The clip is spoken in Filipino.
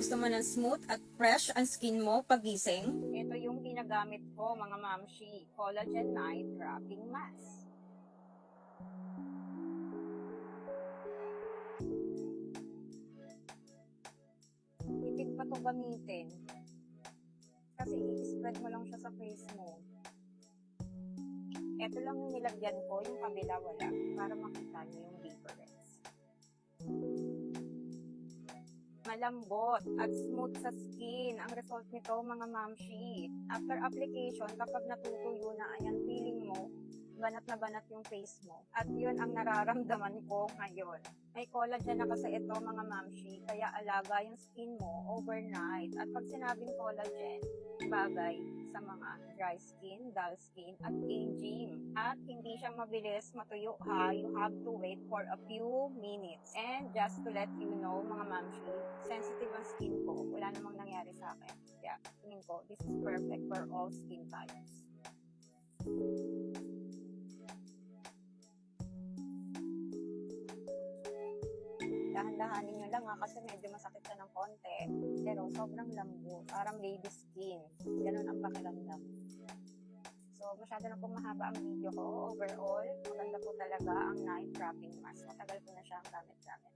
Gusto mo ng smooth at fresh ang skin mo pagising? Ito yung ginagamit ko mga mamshi, Collagen Night Wrapping Mask. Tipid pa to gamitin. Kasi i-spread mo lang siya sa face mo. Ito lang yung nilagyan ko, yung kabila wala, para makita niyo yung difference. Malambot at smooth sa skin ang result nito mga mamshi. After application, kapag natutuyo na, ayan, feeling mo, banat na banat yung face mo. At yun ang nararamdaman ko ngayon. May collagen na kasi ito mga mamshi, kaya alaga yung skin mo overnight. At pag sinabing collagen, bagay sa mga dry skin, dull skin, at aging. At hindi siya mabilis matuyo ha, you have to wait for a few minutes. And just to let you know mga mamshi, sensitive ang skin ko, wala namang nangyari sa akin. Kaya tingin ko, this is perfect for all skin types. Dahan-dahanin nyo lang kasi medyo masakit siya ng konti. Pero sobrang lambot, parang baby skin. Ganun ang pakiramdam. So, masyado na pong mahaba ang video ko. Overall, maganda po talaga ang night wrapping mask. Matagal ko na siyang gamit-gamit.